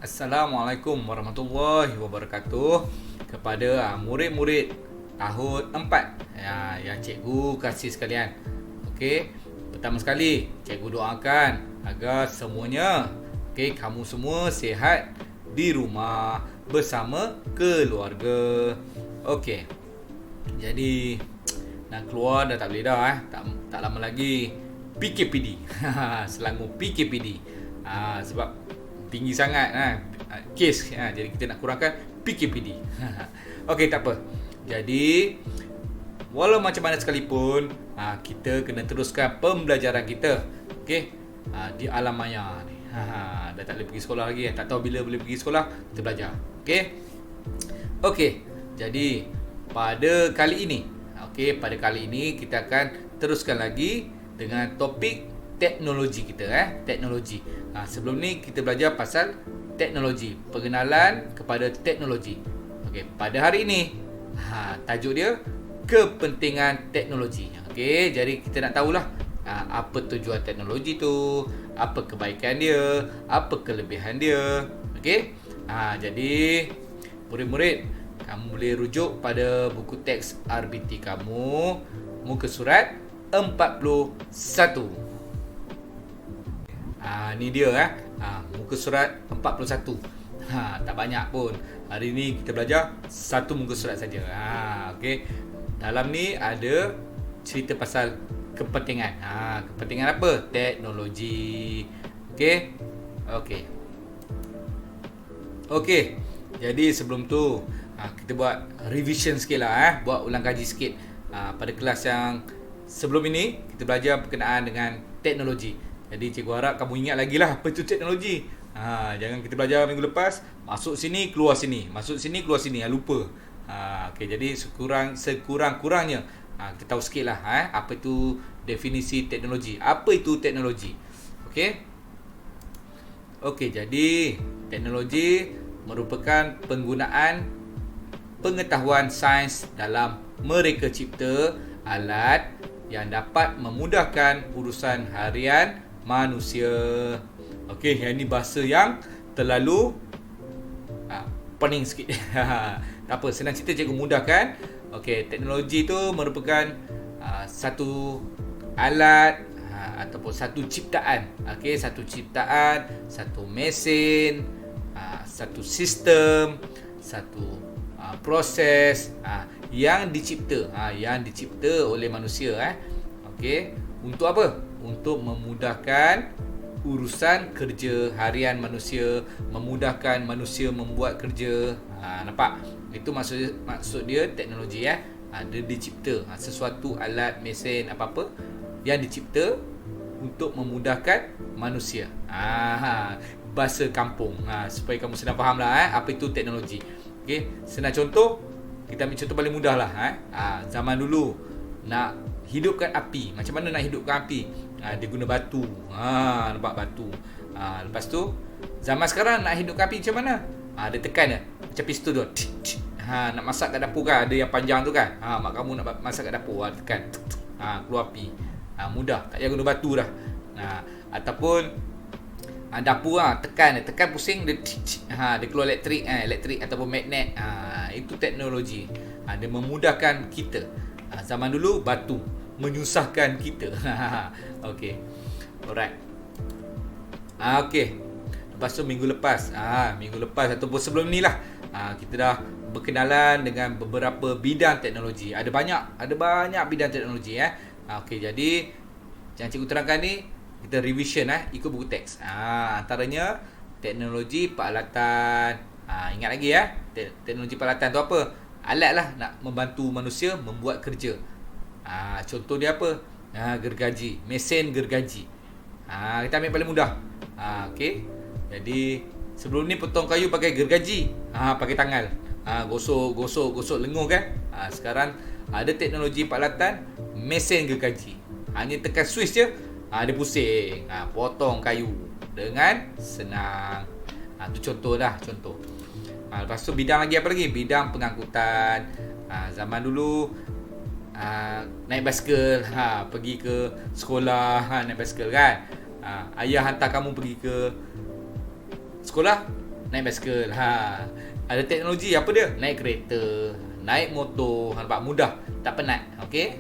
Assalamualaikum warahmatullahi wabarakatuh kepada murid-murid tahun 4 yang cikgu kasih sekalian. Okey, pertama sekali cikgu doakan agar semuanya kamu semua sihat di rumah bersama keluarga. Okey. Jadi nak keluar dah tak boleh dah tak lama lagi PKPD. Selangor PKPD. Sebab tinggi sangat kes, jadi kita nak kurangkan PKPD. Okey, tak apa. Jadi walau macam mana sekalipun, kita kena teruskan pembelajaran kita. Okey, di alam maya ni. Dah tak boleh pergi sekolah lagi, tak tahu bila boleh pergi sekolah, kita belajar. Okey, jadi pada kali ini kita akan teruskan lagi dengan topik teknologi kita. Teknologi. Sebelum ni kita belajar pasal teknologi, pengenalan kepada teknologi. Okey, pada hari ini tajuk dia kepentingan teknologi. Okey, jadi kita nak tahulah apa tujuan teknologi tu, apa kebaikan dia, apa kelebihan dia. Okey. Jadi murid-murid, kamu boleh rujuk pada buku teks RBT kamu, muka surat 41. Ni dia muka surat 41. Tak banyak pun. Hari ni kita belajar satu muka surat saja. Okey. Dalam ni ada cerita pasal kepentingan. Kepentingan apa? Teknologi. Okey. Okey. Jadi sebelum tu kita buat revision sikit lah. Buat ulang kaji sikit. Pada kelas yang sebelum ini kita belajar berkenaan dengan teknologi. Jadi cikgu harap kamu ingat lagi lah apa itu teknologi. Jangan kita belajar minggu lepas, masuk sini keluar sini, masuk sini keluar sini, lupa. Okey, jadi sekurang-kurangnya kita tahu sikit lah apa itu definisi teknologi. Apa itu teknologi? Okey, jadi teknologi merupakan penggunaan pengetahuan sains dalam mereka cipta alat yang dapat memudahkan urusan harian manusia. Okey, yang ni bahasa yang terlalu pening sikit. Tak apa, senang cerita cikgu mudahkan. Okey, teknologi tu merupakan satu alat ataupun satu ciptaan. Okey, satu ciptaan, satu mesin, satu sistem, satu proses yang dicipta oleh manusia. Okey, untuk apa? Untuk memudahkan urusan kerja harian manusia, memudahkan manusia membuat kerja. Nampak? Itu maksud dia teknologi. Dia dicipta sesuatu alat, mesin, apa-apa yang dicipta untuk memudahkan manusia. Bahasa kampung, supaya kamu senang faham lah apa itu teknologi. Okey, senang contoh, kita ambil contoh paling mudah lah. Zaman dulu nak hidupkan api, macam mana nak hidupkan api? Dia guna batu. Nampak batu. Lepas tu zaman sekarang nak hidupkan api macam mana? Dia tekan macam pistol tu. Nak masak kat dapur kan, ada yang panjang tu kan. Mak kamu nak masak kat dapur, tekan. Keluar api. Mudah, tak payah guna batu dah. Ataupun dapur tekan pusing dia keluar elektrik ataupun magnet. Itu teknologi. Dia memudahkan kita. Zaman dulu batu menyusahkan kita. Okey. Alright. Okey. Lepas tu minggu lepas ataupun sebelum ni lah, kita dah berkenalan dengan beberapa bidang teknologi. Ada banyak bidang teknologi. Okey, jadi yang cikgu terangkan ni kita revision ikut buku teks. Antaranya teknologi peralatan. Ingat lagi teknologi peralatan tu apa? Alat lah nak membantu manusia membuat kerja. Contoh dia apa? Gergaji, mesin gergaji. Kita ambil paling mudah. Okey. Jadi sebelum ni potong kayu pakai gergaji, pakai tangan. Gosok lenguh kan. Sekarang ada teknologi peralatan mesin gergaji. Hanya tekan switch je, dia pusing, potong kayu dengan senang. Tu contoh. Lepas tu bidang lagi apa lagi? Bidang pengangkutan. Zaman dulu naik basikal, pergi ke sekolah, naik basikal kan. Ayah hantar kamu pergi ke sekolah naik basikal. Ada teknologi apa dia? Naik kereta, naik motor. Nampak mudah, tak penat. Okey.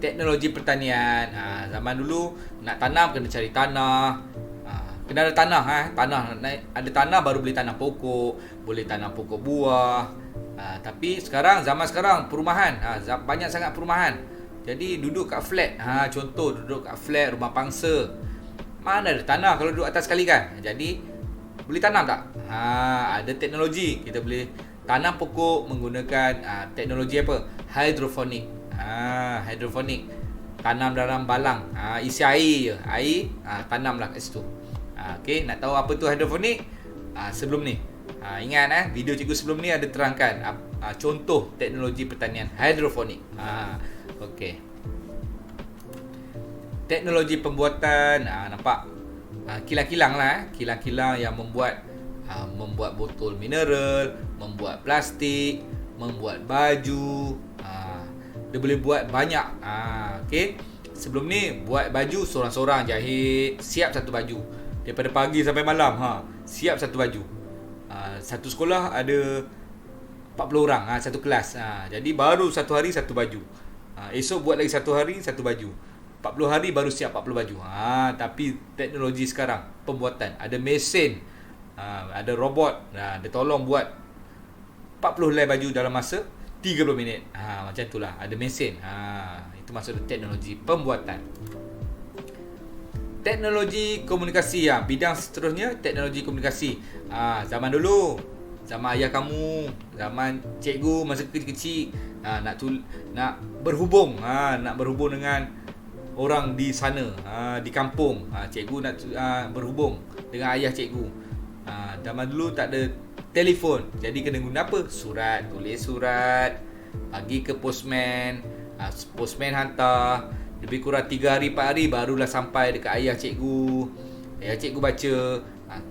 Teknologi pertanian. Zaman dulu nak tanam kena cari tanah. Kena ada tanah. Tanah, ada tanah baru boleh tanam pokok, boleh tanam pokok buah. Tapi zaman sekarang perumahan. Banyak sangat perumahan. Jadi duduk kat flat. Contoh duduk kat flat rumah pangsa. Mana ada tanah kalau duduk atas sekali kan? Jadi boleh tanam tak? Ada teknologi. Kita boleh tanam pokok menggunakan teknologi apa? Hidroponik. Hidroponik. Tanam dalam balang. Isi air je. Air, tanamlah kat situ. Okey, nak tahu apa tu hidroponik? Sebelum ni. Ingat video cikgu sebelum ni ada terangkan contoh teknologi pertanian hidroponik. Okey. Teknologi pembuatan, nampak kilang-kilang lah. Kilang-kilang yang membuat botol mineral, membuat plastik, membuat baju. Dia boleh buat banyak. Okey. Sebelum ni buat baju seorang-seorang jahit, siap satu baju. Daripada pagi sampai malam, siap satu baju. Satu sekolah ada 40 orang, satu kelas. Jadi baru satu hari satu baju. Esok buat lagi satu hari satu baju. 40 hari baru siap 40 baju. Tapi teknologi sekarang pembuatan, ada mesin, ada robot, dia tolong buat 40 helai baju dalam masa 30 minit. Macam itulah, ada mesin. Itu maksud teknologi pembuatan. Teknologi komunikasi, bidang seterusnya teknologi komunikasi. Zaman dulu, zaman ayah kamu, zaman cikgu masa kecil-kecil, nak berhubung, nak berhubung dengan orang di sana, di kampung. Cikgu nak berhubung dengan ayah cikgu. Zaman dulu tak ada telefon, jadi kena guna apa? Surat, tulis surat, bagi ke postman, postman hantar. Lebih kurang 3 hari 4 hari barulah sampai dekat ayah cikgu. Ayah cikgu baca,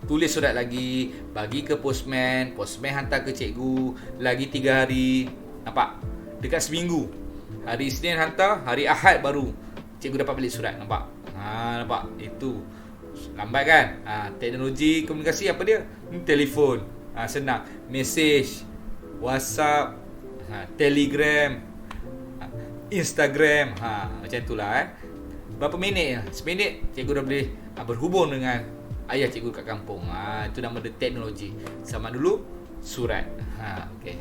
tulis surat lagi, bagi ke postman, postman hantar ke cikgu. Lagi 3 hari. Nampak? Dekat seminggu. Hari Isnin hantar, hari Ahad baru cikgu dapat balik surat. Nampak? Nampak? Itu lambat kan? Teknologi komunikasi apa dia? Telefon. Senang. Mesej, WhatsApp, Telegram, Instagram. Macam itulah. Berapa minit? Seminit cikgu dah boleh berhubung dengan ayah cikgu kat kampung. Itu nama dia teknologi. Sama dulu surat. Okey.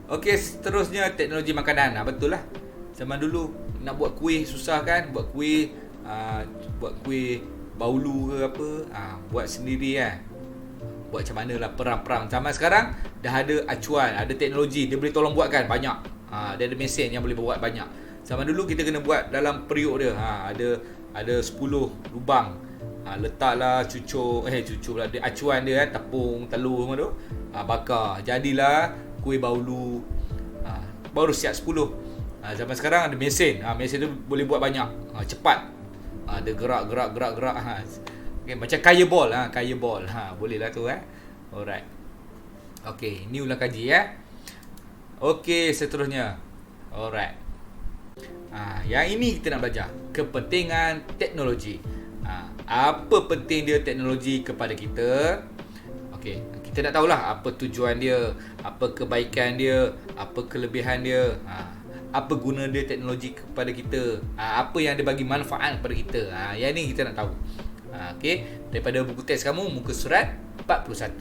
Okey, seterusnya teknologi makanan. Betul lah. Zaman dulu nak buat kuih susah kan? Buat kuih baulu ke apa? Buat sendiri kan. Buat macam mana lah, perang-perang. Zaman sekarang dah ada acuan, ada teknologi, dia boleh tolong buatkan banyak. Dia ada mesin yang boleh buat banyak. Zaman dulu kita kena buat dalam periuk dia. Ada 10 lubang. Letaklah cucuk pula, dia acuan dia kan, tepung, telur semua tu. Bakar. Jadilah kuih baulu. Baru siap 10. Zaman sekarang ada mesin. Mesin tu boleh buat banyak. Cepat. Ada gerak. Okay, macam kaya ball. Boleh lah tu. Alright. Okay, ni ulang kaji Okey, seterusnya. Alright. Yang ini kita nak belajar kepentingan teknologi. Apa penting dia teknologi kepada kita? Okey, kita nak tahulah apa tujuan dia, apa kebaikan dia, apa kelebihan dia, apa guna dia teknologi kepada kita, apa yang dia bagi manfaat kepada kita. Yang ni kita nak tahu. Okey, daripada buku teks kamu, muka surat 41.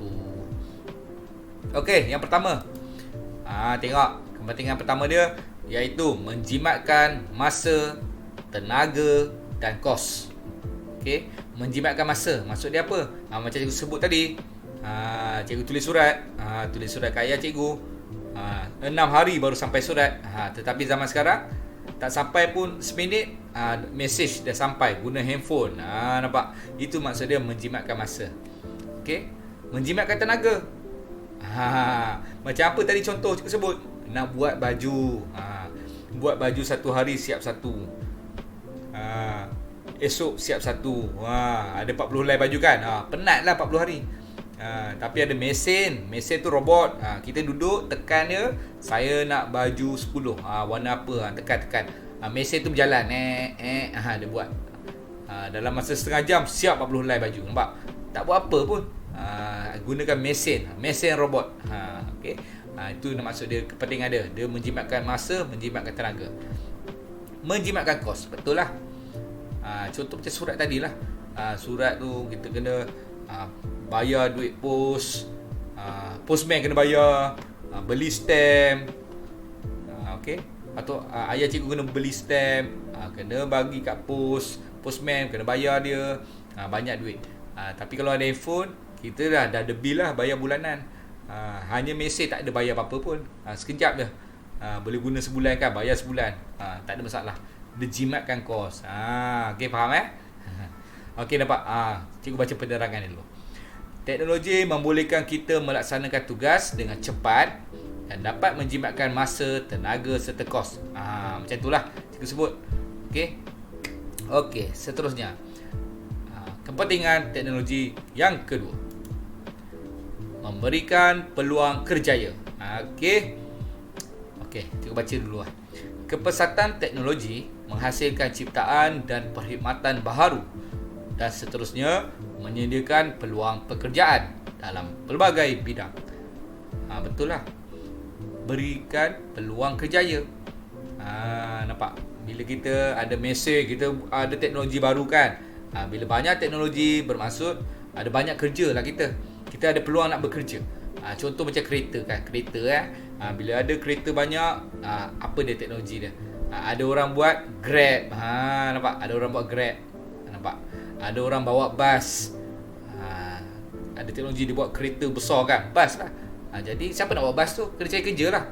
Okey, yang pertama. Tengok kepentingan pertama dia, iaitu menjimatkan masa, tenaga dan kos. Okey, menjimatkan masa. Maksud dia apa? Macam cikgu sebut tadi. Cikgu tulis surat, ke ayah cikgu. 6 hari baru sampai surat. Tetapi zaman sekarang tak sampai pun seminit, mesej dah sampai guna handphone. Nampak? Itu maksud dia menjimatkan masa. Okey, menjimatkan tenaga. Macam apa tadi contoh cikgu sebut? Nak buat baju. Buat baju satu hari siap satu. Esok siap satu. Ada 40 helai baju kan? Penatlah 40 hari. Tapi ada mesin. Mesin tu robot. Kita duduk tekan dia, saya nak baju 10. Warna apa? Tekan. Mesin tu berjalan. Dia buat. Dalam masa setengah jam siap 40 helai baju. Nampak? tak buat apa pun. Gunakan mesin robot. Okey. Itu maksud dia, kepentingan dia menjimatkan masa, menjimatkan tenaga, menjimatkan kos. Betul lah. Contoh macam surat tadi lah. Surat tu kita kena bayar duit pos, postman kena bayar, beli stamp. Okey. Atau ayah cikgu kena beli stamp, kena bagi kat postman kena bayar dia, banyak duit. Tapi kalau ada handphone, kita dah ada bil lah, bayar bulanan. Hanya mesej, tak ada bayar apa-apa pun. Sekejap je. Boleh guna sebulan kan, bayar sebulan. Tak ada masalah. Dia jimatkan kos. Okey, faham Okey, nampak? Cikgu baca penerangan dulu. Teknologi membolehkan kita melaksanakan tugas dengan cepat dan dapat menjimatkan masa, tenaga serta kos. Macam itulah cikgu sebut. Okey, seterusnya. Kepentingan teknologi yang kedua, memberikan peluang kerjaya. Okey, cikgu baca dulu lah. Kepesatan teknologi menghasilkan ciptaan dan perkhidmatan baharu dan seterusnya menyediakan peluang pekerjaan dalam pelbagai bidang. Betul lah. Berikan peluang kerjaya. Nampak? Bila kita ada mesej, kita ada teknologi baru kan. Bila banyak teknologi, bermaksud ada banyak kerja lah kita. Kita ada peluang nak bekerja. Contoh macam kereta kan. Kereta bila ada kereta banyak, apa dia teknologi dia? Ada orang buat Grab. Nampak? Ada orang buat Grab. Nampak? Ada orang bawa bas. Ada teknologi dia buat kereta besar kan. Bas lah. Jadi siapa nak buat bas tu? Kena cari kerja lah.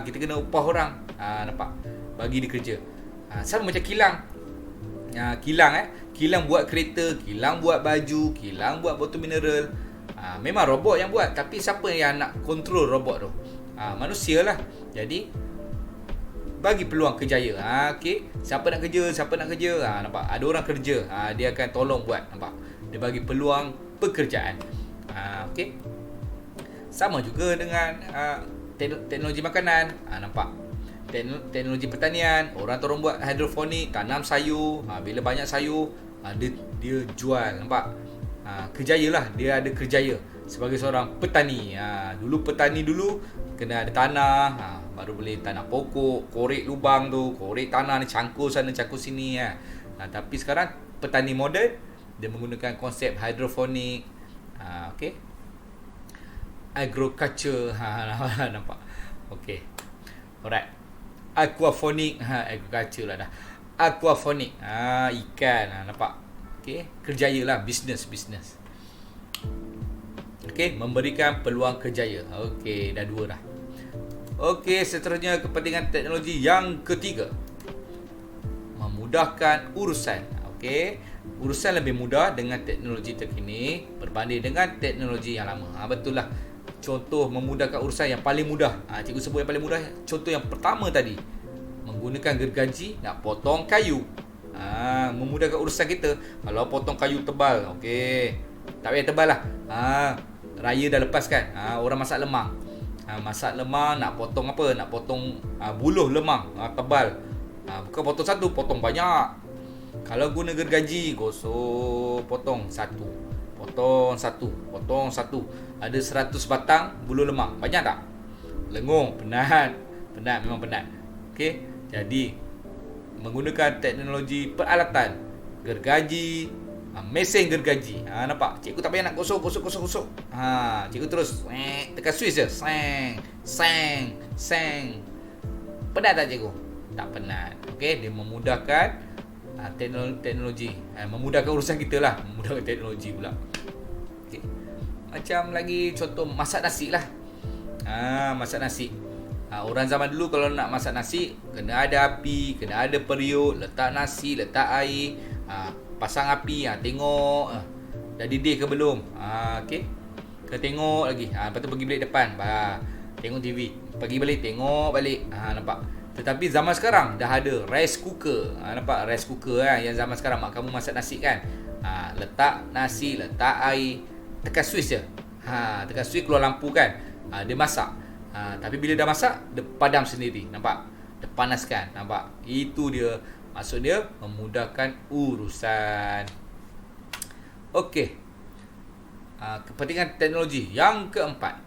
Kita kena upah orang. Nampak? Bagi dia kerja. Sama macam kilang. Kilang buat kereta, kilang buat baju, kilang buat botol mineral. Memang robot yang buat, tapi siapa yang nak kontrol robot tu? Manusia lah. Jadi bagi peluang kerjaya. Okey, siapa nak kerja? Nampak? Ada orang kerja, dia akan tolong buat. Nampak? Dia bagi peluang pekerjaan. Okey. Sama juga dengan teknologi makanan. Nampak? Teknologi pertanian, orang buat hidroponik, tanam sayur. Bila banyak sayur, dia jual. Nampak? Kerjaya lah, dia ada kerjaya sebagai seorang petani. Dulu petani kena ada tanah, baru boleh tanam pokok, korek lubang tu, korek tanah ni, cangkul sana, cangkul sini. Tapi sekarang petani moden, dia menggunakan konsep hidroponik. Okey, agriculture. Nampak? Okey, alright. Aquaponik, agriculture lah dah. Aquaponik, ikan. Nampak? Okey, kerjaya lah, bisnes. Okey, memberikan peluang kerjaya. Okey, dah dua dah. Okey, seterusnya kepentingan teknologi yang ketiga, memudahkan urusan. Okey, urusan lebih mudah dengan teknologi terkini berbanding dengan teknologi yang lama. Betul lah. Contoh memudahkan urusan yang paling mudah. Cikgu sebut yang paling mudah. Contoh yang pertama tadi, menggunakan gergaji nak potong kayu. Memudahkan urusan kita. Kalau potong kayu tebal, okey, tak payah tebal lah. Raya dah lepas kan. Orang masak lemang. Masak lemang nak potong apa? Nak potong buluh lemang tebal. Bukan potong satu, potong banyak. Kalau guna gergaji, gosok, potong satu. Ada 100 batang buluh lemang. Banyak tak? Lengung, penat, memang penat. Okey, jadi menggunakan teknologi peralatan gergaji, mesin gergaji. Nampak? Cikgu tak payah nak gosok. Cikgu terus tekan switch je. Seng. Penat tak cikgu? Tak penat. Okey, dia memudahkan teknologi. Memudahkan urusan kita lah. Memudahkan teknologi pula. Okey. Macam lagi contoh masak nasi lah. Masak nasi. Orang zaman dulu kalau nak masak nasi, kena ada api, kena ada periuk, letak nasi, letak air, pasang api, tengok dah didih ke belum. Okey. Kena tengok lagi. Lepas tu pergi balik depan, tengok TV. Pergi balik, tengok balik. Nampak? Tetapi zaman sekarang dah ada rice cooker. Nampak? Rice cooker yang zaman sekarang mak kamu masak nasi kan. Letak nasi, letak air, tekan switch je. Tekan switch, keluar lampu kan. Dia masak. Tapi bila dah masak, dia padam sendiri. Nampak? Dia panaskan. Nampak? Itu dia. Maksud dia memudahkan urusan. Okey. kepentingan teknologi. Yang keempat,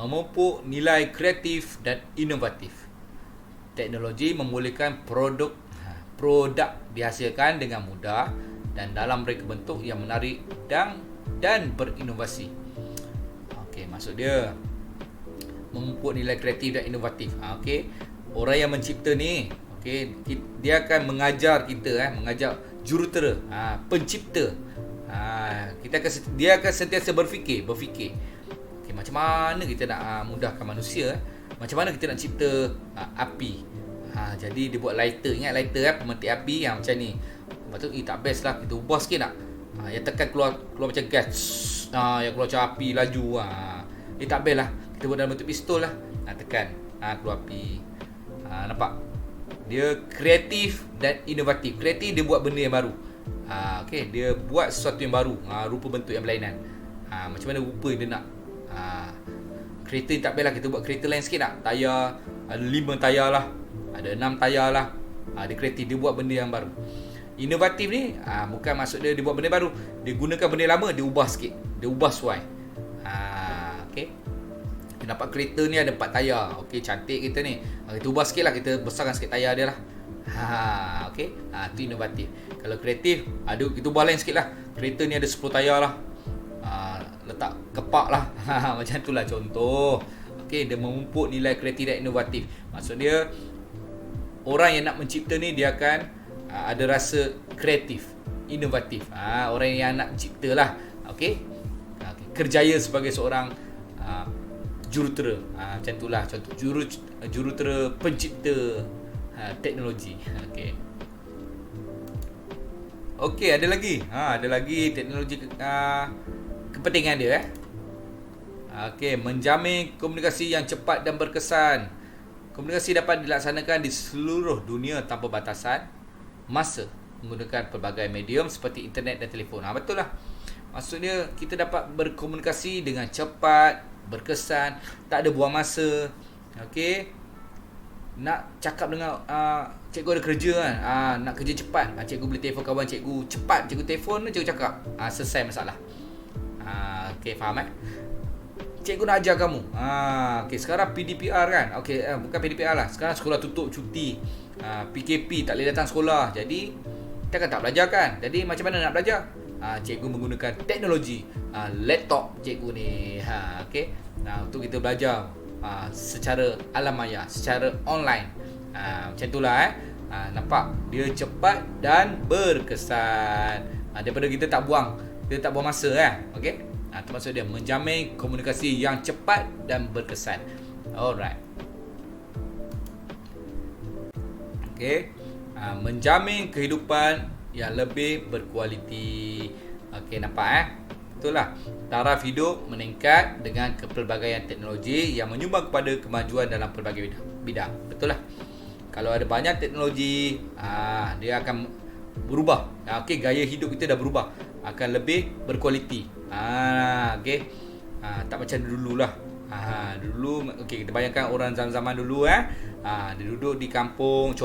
memupuk nilai kreatif dan inovatif. Teknologi membolehkan produk dihasilkan dengan mudah dan dalam reka bentuk yang menarik dan berinovasi. Okey, maksud dia memupuk nilai kreatif dan inovatif. Okey, orang yang mencipta ni, okey, dia akan mengajar kita, mengajar jurutera, pencipta. Dia akan sentiasa berfikir. Okey, macam mana kita nak mudahkan manusia? Macam mana kita nak cipta api? Jadi dia buat lighter. Ingat lighter pemetik api yang macam ni. Lepas tu tak best lah, kita ubah sikit nak. Yang tekan keluar macam gas. Yang keluar macam api laju. Tak best lah. Kita buat dalam bentuk pistol lah. Tekan. Keluar api. Nampak? Dia kreatif dan inovatif. Kreatif, dia buat benda yang baru. Okay, dia buat sesuatu yang baru. Rupa bentuk yang berlainan. Macam mana rupa dia nak. Kereta tak best lah. Kita buat kereta lain sikit nak. Tayar, ada 5 tayar lah. Ada 6 tayar lah. Dia kreatif, dia buat benda yang baru. Inovatif ni bukan maksud dia buat benda baru. Dia gunakan benda lama, dia ubah sikit. Dia ubah sesuai. Okay. Kita nampak kereta ni ada 4 tayar. Okay, cantik kereta ni. Kita ubah sikit lah. Kita besarkan sikit tayar dia lah. Okay. Itu inovatif. Kalau kreatif, kita ubah lain sikit lah. Kereta ni ada 10 tayar lah. Letak kepak lah. Macam tu lah contoh. Okay, dia memupuk nilai kreatif dan inovatif. Maksud dia, orang yang nak mencipta ni, dia akan ada rasa kreatif, inovatif. Orang yang nak cipta lah. Okay. Kerjaya sebagai seorang jurutera. Macam tu lah contoh jurutera pencipta teknologi. Okay, ada lagi. Ada lagi teknologi kepentingan dia. Okay, menjamin komunikasi yang cepat dan berkesan. Komunikasi dapat dilaksanakan di seluruh dunia tanpa batasan masa menggunakan pelbagai medium seperti internet dan telefon. Betul lah. Maksudnya kita dapat berkomunikasi dengan cepat, berkesan, tak ada buang masa. Okey. Nak cakap dengan cikgu ada kerja kan. Nak kerja cepat. Cikgu boleh telefon kawan cikgu cepat. Cikgu telefon, cikgu cakap. Selesai masalah. Okey, faham Cikgu nak ajar kamu. Okay, sekarang PDPR kan. Okay, bukan PDPR lah. Sekarang sekolah tutup cuti. PKP, tak boleh datang sekolah. Jadi, kita kan tak belajar kan. Jadi, macam mana nak belajar? Cikgu menggunakan teknologi. Laptop cikgu ni. Okay. Untuk kita belajar secara alam maya, secara online. Macam itulah nampak? Dia cepat dan berkesan. Daripada kita tak buang masa Okay. Itu maksud dia, menjamin komunikasi yang cepat dan berkesan. Alright. Okay. Menjamin kehidupan yang lebih berkualiti. Okay, nampak Betul lah. Taraf hidup meningkat dengan kepelbagaian teknologi yang menyumbang kepada kemajuan dalam pelbagai bidang. Betul lah. Kalau ada banyak teknologi, dia akan berubah. Okay, gaya hidup kita dah berubah. Akan lebih berkualiti. Okay. Tak macam dulu lah. Dulu, okay, kita bayangkan orang zaman dulu dia duduk di kampung.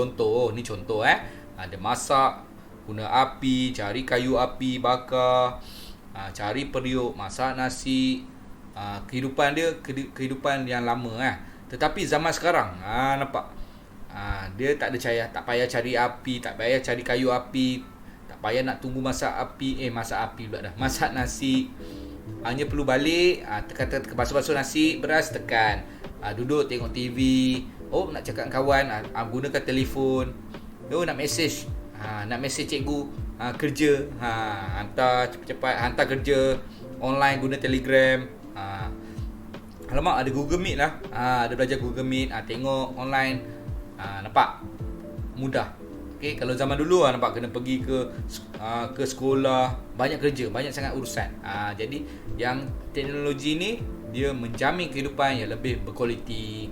Ni contoh dia masak guna api, cari kayu api bakar, cari periuk, masak nasi. Kehidupan dia kehidupan yang lama Tetapi zaman sekarang nampak, dia tak ada tak payah cari api, tak payah cari kayu api, tak payah nak tunggu masak nasi. Hanya perlu balik, tekan basuh nasi, beras tekan, duduk tengok TV. Nak cakap dengan kawan, gunakan telefon. Nak mesej, cikgu kerja, hantar cepat-cepat, hantar kerja online guna Telegram. Alamak, ada Google Meet lah. Ada belajar Google Meet, tengok online. Nampak? Mudah. Okay, kalau zaman dulu nampak kena pergi ke sekolah, banyak kerja, banyak sangat urusan. Jadi yang teknologi ni dia menjamin kehidupan yang lebih berkualiti.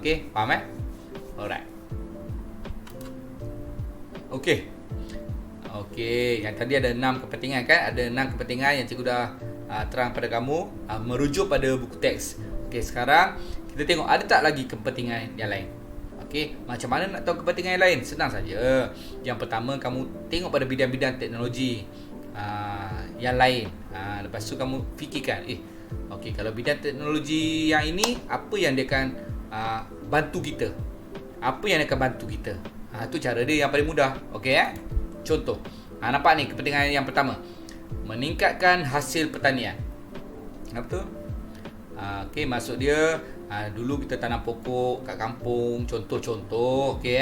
Okay, faham Alright. Okay, yang tadi ada 6 kepentingan kan? Ada 6 kepentingan yang cikgu dah terang pada kamu, merujuk pada buku teks. Okay, sekarang kita tengok ada tak lagi kepentingan yang lain. Okay, macam mana nak tahu kepentingan yang lain? Senang saja. Yang pertama, kamu tengok pada bidang-bidang teknologi. yang lain. Lepas tu kamu fikirkan, okey, kalau bidang teknologi yang ini, apa yang dia akan bantu kita? Apa yang dia akan bantu kita? Tu cara dia yang paling mudah. Okey, contoh. Nampak ni kepentingan yang pertama. Meningkatkan hasil pertanian. Betul? Okey, maksud dia dulu kita tanam pokok kat kampung, contoh-contoh, okey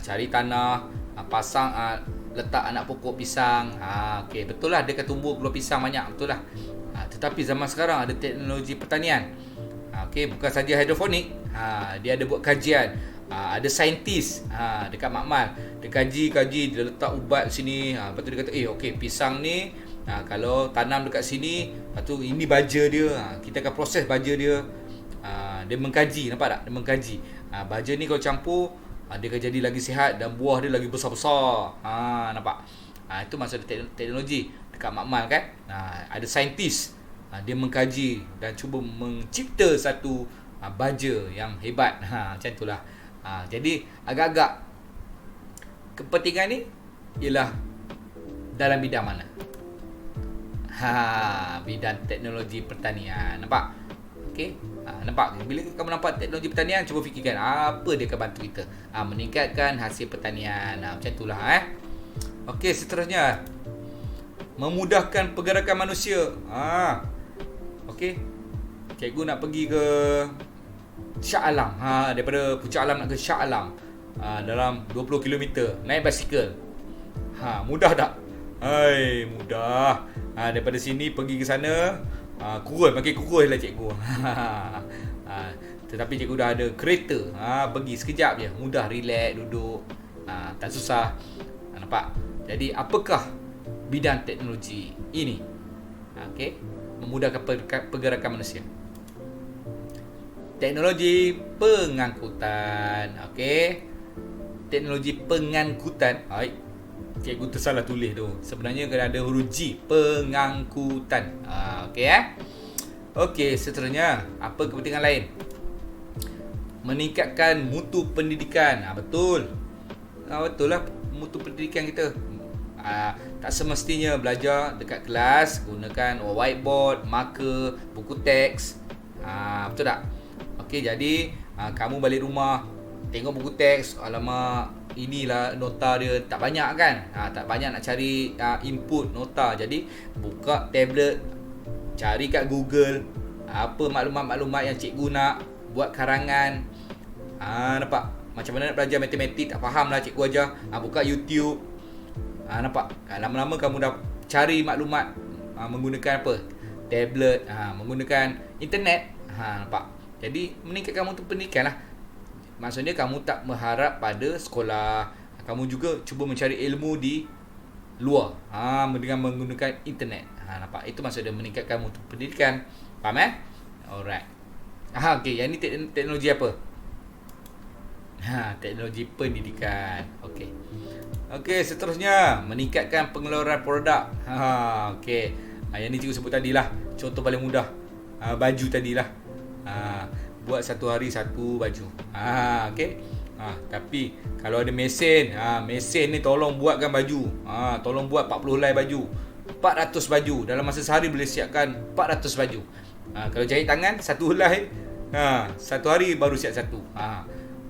cari tanah, pasang letak anak pokok pisang. Okey, betul lah dia akan tumbuh keluar pisang banyak, betul lah. Tetapi zaman sekarang ada teknologi pertanian. Okey, bukan saja hidroponik. Dia ada buat kajian. Ada saintis dekat Makmal. Dia kaji, dia letak ubat sini. Lepas tu dia kata, okey, pisang ni kalau tanam dekat sini, lepas tu ini baja dia. Kita akan proses baja dia. Dia mengkaji, nampak tak? Dia mengkaji. Baja ni kalau campur, dia akan jadi lagi sihat dan buah dia lagi besar-besar. Nampak? Itu maksud teknologi dekat Makmal kan? Ada saintis. Dia mengkaji dan cuba mencipta satu baja yang hebat. Macam itulah. Jadi agak-agak kepentingan ni ialah dalam bidang mana? Bidang teknologi pertanian. Nampak? Okey. Nampak? Bila kamu nampak teknologi pertanian, cuba fikirkan apa dia akan bantu kita. Meningkatkan hasil pertanian. Macam itulah Okey, seterusnya memudahkan pergerakan manusia. Okey. Cikgu nak pergi ke Shah Alam. Daripada Puncak Alam nak ke Shah Alam. Dalam 20 km naik basikal. Mudah tak? Mudah. Daripada sini pergi ke sana, makin kurus lah cikgu. Tetapi cikgu dah ada kereta. Pergi sekejap je, mudah, relax, duduk. Tak susah. Nampak? Jadi apakah bidang teknologi ini? Okey, memudahkan pergerakan manusia. Teknologi pengangkutan. Okey. Teknologi pengangkutan. Cikgu tersalah tulis tu. Sebenarnya kena ada huruf G, pengangkutan. Okey Okey, seterusnya apa kepentingan lain? Meningkatkan mutu pendidikan. Betul. Betul lah mutu pendidikan kita. Tak semestinya belajar dekat kelas gunakan whiteboard, marker, buku teks. Betul tak? Okey, jadi kamu balik rumah tengok buku teks, alamak, inilah nota dia tak banyak kan? Tak banyak nak cari input nota. Jadi buka tablet, cari kat Google apa maklumat-maklumat yang cikgu nak, buat karangan. Nampak? Macam mana nak belajar matematik, tak faham lah cikgu ajar, buka YouTube. Nampak? Lama-lama kamu dah cari maklumat menggunakan apa? Tablet, menggunakan internet. Nampak? Jadi meningkatkan mutu pendidikan lah. Maksudnya kamu tak berharap pada sekolah, kamu juga cuba mencari ilmu di luar dengan menggunakan internet. Nampak? Itu maksud dia meningkatkan mutu pendidikan. Faham Alright. Okey, yang ni teknologi apa? Teknologi pendidikan. Okey, seterusnya meningkatkan pengeluaran produk. Okey. Yang ni cikgu sebut tadilah. Contoh paling mudah. Baju tadilah. Buat satu hari satu baju. Okey. Tapi kalau ada mesin, mesin ni tolong buatkan baju. Tolong buat 40 helai baju. 400 baju. Dalam masa sehari boleh siapkan 400 baju. Kalau jahit tangan satu helai, satu hari baru siap satu.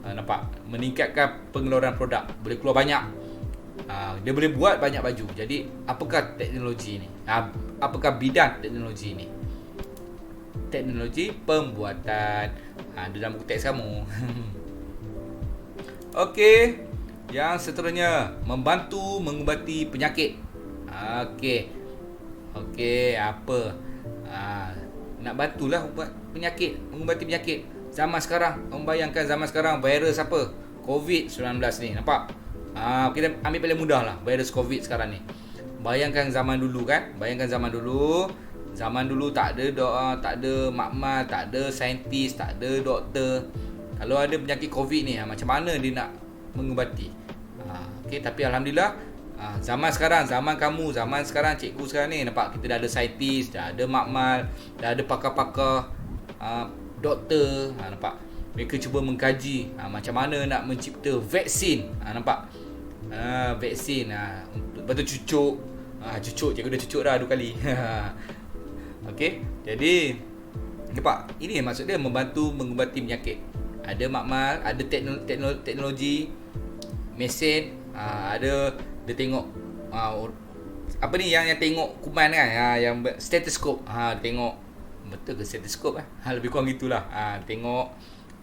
Nampak? Meningkatkan pengeluaran produk. Boleh keluar banyak. Dia boleh buat banyak baju. Jadi apakah teknologi ni? Apakah bidang teknologi ni? Teknologi pembuatan. Dalam buku teks kamu. Okey. Yang seterusnya, membantu mengubati penyakit. Okey, apa? Nak bantulah ubat penyakit, mengubati penyakit. Zaman sekarang, membayangkan zaman sekarang virus apa? COVID-19 ni, nampak? Kita ambil paling mudah lah, virus COVID sekarang ni. Bayangkan zaman dulu kan? Zaman dulu tak ada doa, tak ada makmal, tak ada saintis, tak ada doktor. Kalau ada penyakit COVID ni, macam mana dia nak mengubati? Okey, tapi alhamdulillah, zaman sekarang, zaman sekarang, cikgu sekarang ni, nampak kita dah ada saintis, dah ada makmal, dah ada pakar-pakar, doktor. Nampak? Mereka cuba mengkaji macam mana nak mencipta vaksin. Nampak? Vaksin untuk betul cucuk Cucuk, cikgu dah cucuk dah 2 kali. Okey, jadi nampak? Ini maksud dia membantu mengubati penyakit. Ada makmal, ada teknologi mesin, ada dia tengok apa ni yang tengok kuman kan, yang stetoskop. Tengok betul ke stetoskop lebih kurang gitulah. Tengok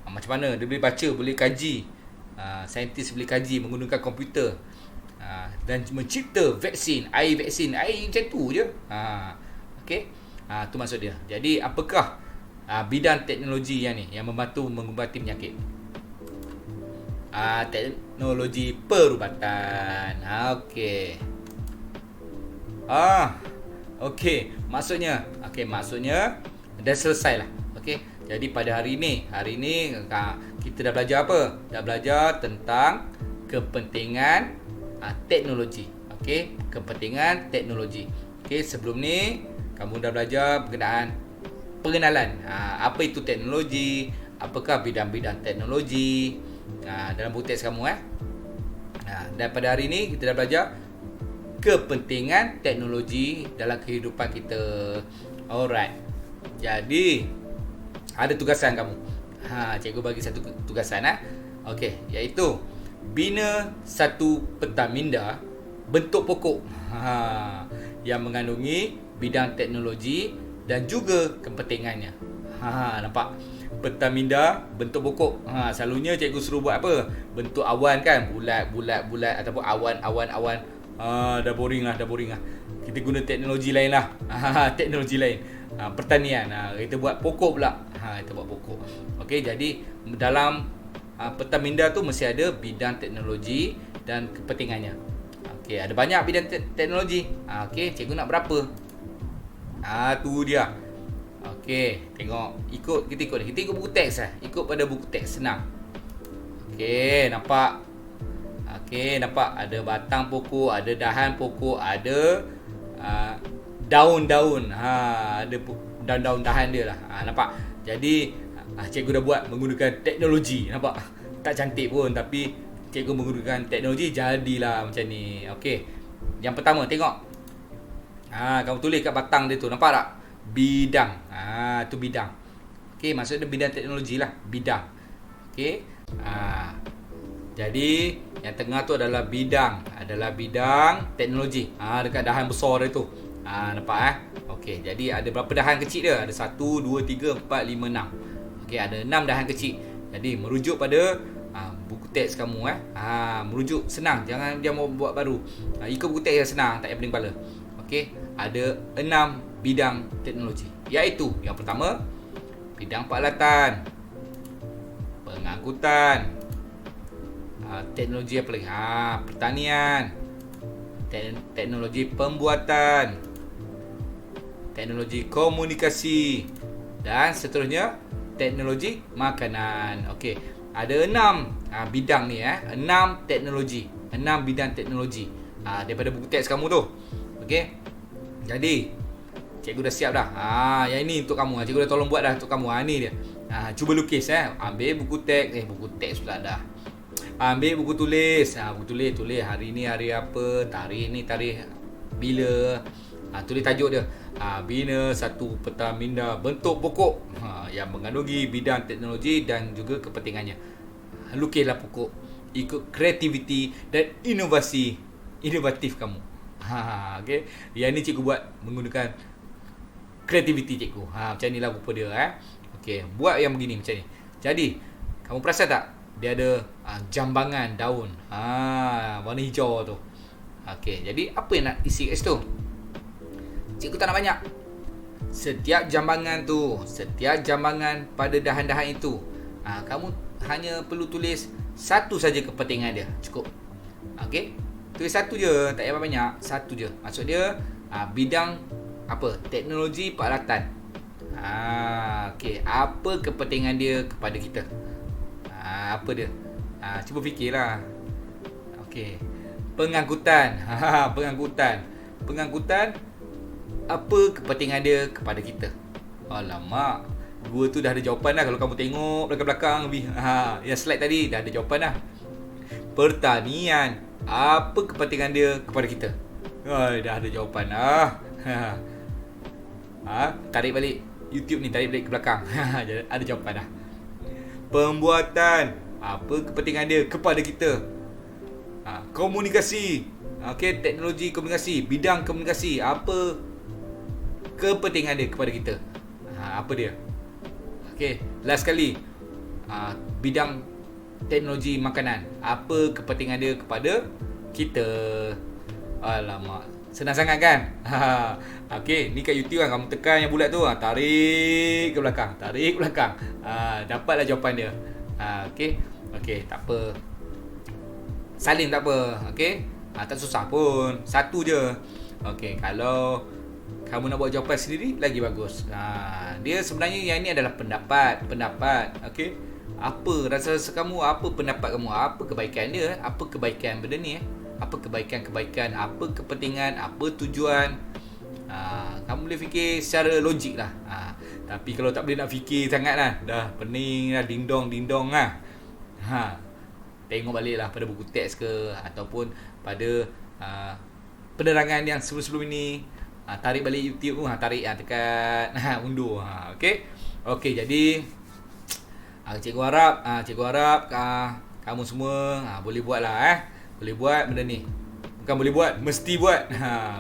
macam mana dia boleh baca, boleh kaji. Saintis boleh kaji menggunakan komputer. Dan mencipta vaksin, air macam tu je. Okey. Tu maksud dia. Jadi apakah bidang teknologi yang ni yang membantu mengubati penyakit? Teknologi perubatan. Okey. Okey, maksudnya dah selesai lah. Okey. Jadi pada hari ni kita dah belajar apa? Dah belajar tentang kepentingan teknologi. Okey, kepentingan teknologi. Okey, sebelum ni kamu dah belajar pengenalan apa itu teknologi, apakah bidang-bidang teknologi dalam buku teks kamu dan pada hari ni kita dah belajar kepentingan teknologi dalam kehidupan kita. Alright. Jadi ada tugasan kamu. Cikgu bagi satu tugasan Okey, iaitu bina satu peta minda bentuk pokok yang mengandungi bidang teknologi dan juga kepentingannya. Nampak? Peta minda bentuk pokok. Selalunya cikgu suruh buat apa? Bentuk awan kan, bulat ataupun awan. Dah boring lah. Kita guna teknologi lain lah. Teknologi lain. Pertanian. Kita buat pokok pula. Kita buat pokok. Okey, jadi dalam peta minda tu mesti ada bidang teknologi dan kepentingannya. Okey, ada banyak bidang teknologi. Okey, cikgu nak berapa? Tu dia. Okey, kita ikut buku teks Ikut pada buku teks, senang. Okey, nampak? Ada batang pokok, ada dahan pokok, ada daun-daun. Ada daun-daun dahan dia lah. Nampak? Jadi cikgu dah buat menggunakan teknologi. Nampak? Tak cantik pun, tapi cikgu menggunakan teknologi, jadilah macam ni. Okey. Yang pertama, tengok. Kamu tulis kat batang dia tu. Nampak tak? Bidang. Tu bidang. Okey, maksud dia bidang teknologi lah. Bidang. Okey. Jadi yang tengah tu adalah bidang teknologi. Dekat dahan besar dia tu. Nampak Okey, jadi ada berapa dahan kecil dia? Ada 1, 2, 3, 4, 5, 6. Okey, ada 6 dahan kecil. Jadi merujuk pada buku teks kamu merujuk senang, jangan buat baru. Ikut buku teks yang senang, tak payah pening kepala. Okey, ada 6 bidang teknologi. Iaitu yang pertama, bidang peralatan, pengangkutan, teknologi apa lagi? Pertanian, teknologi pembuatan, teknologi komunikasi, dan seterusnya teknologi makanan. Okey, ada 6 bidang ni 6 teknologi, 6 bidang teknologi daripada buku teks kamu tu. Okey. Jadi cikgu dah siap dah. Yang ini untuk kamu. Cikgu dah tolong buat dah untuk kamu. Ni dia. Cuba lukis Ambil buku teks pula dah. Ambil buku tulis. Buku tulis hari ni hari apa, tarikh ni tarikh bila. Tulis tajuk dia. Bina satu peta minda bentuk pokok yang mengandungi bidang teknologi dan juga kepentingannya. Lukislah pokok ikut kreativiti dan inovatif kamu. Okey. Yang ni cikgu buat menggunakan kreativiti cikgu. Macam inilah rupa dia Okey, buat yang begini macam ni. Jadi, kamu perasan tak? Dia ada jambangan daun. Warna hijau tu. Okey, jadi apa yang nak isi kat situ? Cikgu tak nak banyak. Setiap jambangan pada dahan-dahan itu, kamu hanya perlu tulis satu saja kepentingan dia. Cukup. Okey? Tulis satu je, tak payah banyak. Satu je. Maksud dia bidang apa? Teknologi peralatan. Okey, apa kepentingan dia kepada kita? Apa dia? Cuba fikirlah. Okey. Pengangkutan. Pengangkutan, apa kepentingan dia kepada kita? Alamak, dua tu dah ada jawapan dah. Kalau kamu tengok belakang-belakang yang slide tadi dah ada jawapan dah. Pertanian, apa kepentingan dia kepada kita? Dah ada jawapan dah. Tarik balik YouTube ni, tarik balik ke belakang. Ada jawapan dah. Pembuatan, apa kepentingan dia kepada kita? Komunikasi. Okey, teknologi komunikasi, bidang komunikasi, apa kepentingan dia kepada kita? Apa dia? Okey, last kali. Bidang teknologi makanan, apa kepentingan dia kepada kita? Alamak, senang sangat kan? Okey, ni kat YouTube kan, kamu tekan yang bulat tu, tarik ke belakang, tarik ke belakang. Dapatlah jawapan dia. Okey, tak apa. Saling tak apa. Okey. Tak susah pun. Satu je. Okey, kalau kamu nak buat jawapan sendiri lagi bagus. Dia sebenarnya yang ini adalah pendapat. Okey. Apa rasa-rasa kamu? Apa pendapat kamu? Apa kebaikan dia? Apa kebaikan benda ni? Apa kebaikan-kebaikan? Apa kepentingan? Apa tujuan? Kamu boleh fikir secara logik lah. Tapi kalau tak boleh nak fikir sangat lah, dah pening lah, ding-dong lah. Tengok balik lah pada buku teks ke, ataupun pada penerangan yang sebelum-sebelum ini. Tarik balik YouTube tu, tarik, tekan, undur. Okey, jadi cikgu harap kamu semua boleh buat lah. Boleh buat benda ni. Bukan boleh buat, mesti buat.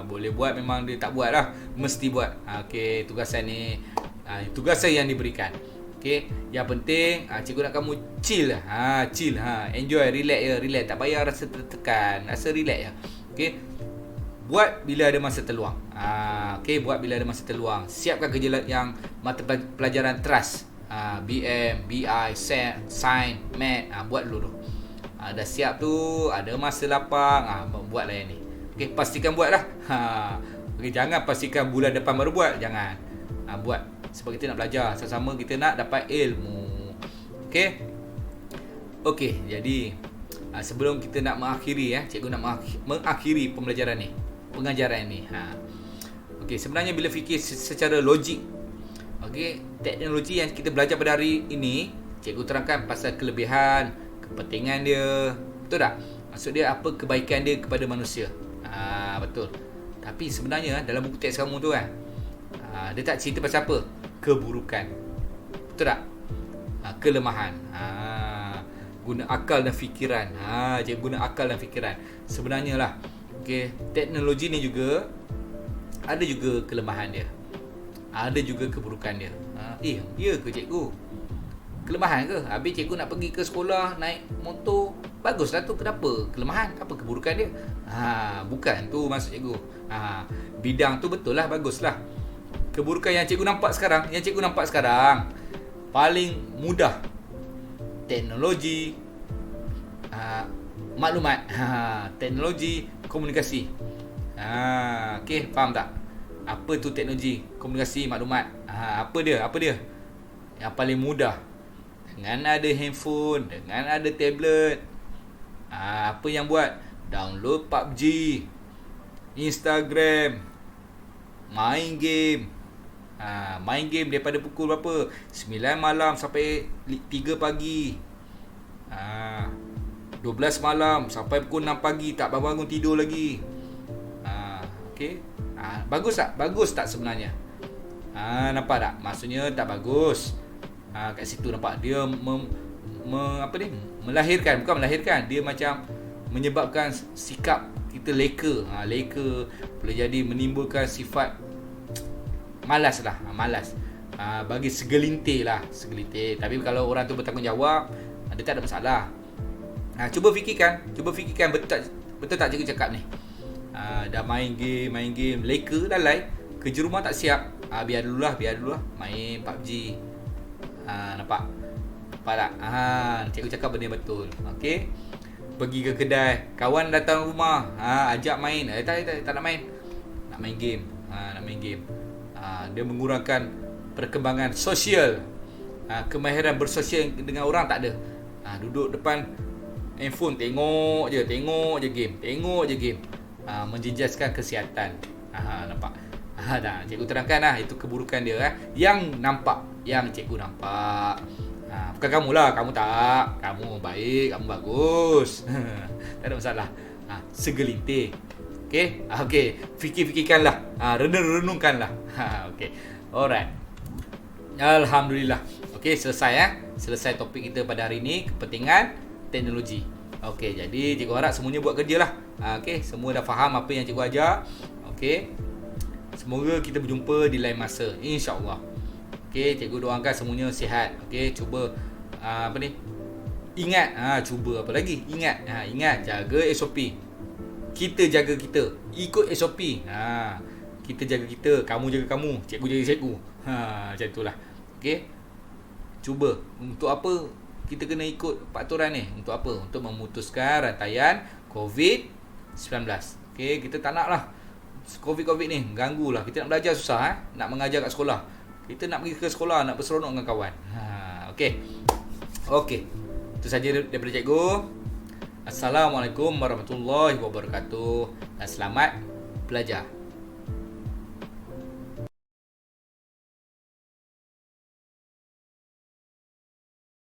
Boleh buat, memang dia tak buat lah, mesti buat. Okey, tugasan ni tugasan yang diberikan. Okey, yang penting cikgu nak kamu chill lah. Chill, enjoy, relax, tak payah rasa tertekan, rasa relax je. Okey. Buat bila ada masa terluang. Okey, buat bila ada masa terluang. Siapkan kerja yang mata pelajaran trust. BM, BI, Science, Math, buat dulu tu. Dah siap tu, ada masa lapang, buatlah yang ni. Okey, pastikan buatlah. Okey, jangan pastikan bulan depan baru buat, jangan. Buat. Sebab kita nak belajar sama-sama, kita nak dapat ilmu. Okey, jadi sebelum kita nak mengakhiri, cikgu nak mengakhiri pembelajaran ni, pengajaran ni. Okey, sebenarnya bila fikir secara logik, okey, teknologi yang kita belajar pada hari ini, cikgu terangkan pasal kelebihan, kepentingan dia. Betul tak? Maksud dia apa kebaikan dia kepada manusia. Betul. Tapi sebenarnya dalam buku teks kamu tu kan, dia tak cerita pasal apa? Keburukan. Betul tak? Kelemahan. Guna akal dan fikiran. Cikgu guna akal dan fikiran. Sebenarnya lah, okey, teknologi ni juga ada juga kelemahan dia. Ada juga keburukan dia. Ya ke cikgu? Kelemahan ke? Habis cikgu nak pergi ke sekolah naik motor, baguslah tu, kenapa? Kelemahan? Apa keburukan dia? Bukan tu maksud cikgu. Bidang tu betul lah, baguslah. Keburukan yang cikgu nampak sekarang, paling mudah teknologi maklumat, teknologi komunikasi. Okey, faham tak? Apa tu teknologi komunikasi maklumat? Apa dia? Yang paling mudah, dengan ada handphone, dengan ada tablet. Apa yang buat? Download PUBG, Instagram, main game. Main game daripada pukul berapa? 9 malam sampai 3 pagi. 12 malam sampai pukul 6 pagi, tak bangun tidur lagi. Okey. Bagus tak? Bagus tak sebenarnya? Nampak tak? Maksudnya tak bagus. Kat situ nampak dia melahirkan, bukan melahirkan, dia macam menyebabkan sikap kita leka. Leka boleh jadi menimbulkan sifat malas lah. Malas. Bagi segelintir. Tapi kalau orang tu bertanggungjawab, dia tak ada masalah. Cuba fikirkan betul tak cikgu cakap ni? Dah main game, leka, lalai, kerja rumah tak siap. Biar dulu lah main PUBG. Nampak tak? Cikgu cakap benda betul. Okey. Pergi ke kedai, kawan datang rumah, ajak main. Tak nak main. Nak main game. Dia mengurangkan perkembangan sosial. Kemahiran bersosial dengan orang tak ada. Duduk depan handphone, tengok je game. Menjejaskan kesihatan. Nampak? Dah, cikgu terangkan lah, itu keburukan dia. Yang cikgu nampak. Bukan kamu lah, kamu tak. Kamu baik, kamu bagus. Tak ada masalah. Segelintir. Okey. Okey, fikir-fikirkanlah. Renung-renungkanlah. Okey. Alright. Alhamdulillah. Okey, selesai. Selesai topik kita pada hari ini, kepentingan teknologi. Okey, jadi cikgu harap semuanya buat kerjalah. Okey, semua dah faham apa yang cikgu ajar. Okey. Semoga kita berjumpa di lain masa, insya-Allah. Okey, cikgu doakan semuanya sihat. Okey, cuba ingat, cuba apa lagi? Ingat jaga SOP. Kita jaga kita, ikut SOP. Kita jaga kita, kamu jaga kamu, cikgu jaga cikgu. Macam itulah. Okey. Cuba untuk apa kita kena ikut peraturan ni? Untuk apa? Untuk memutuskan rantaian COVID-19. Okey, kita tak naklah COVID ni ganggulah. Kita nak belajar susah, nak mengajar kat sekolah. Kita nak pergi ke sekolah, nak berseronok dengan kawan. Okey. Itu saja daripada cikgu. Assalamualaikum warahmatullahi wabarakatuh dan selamat belajar.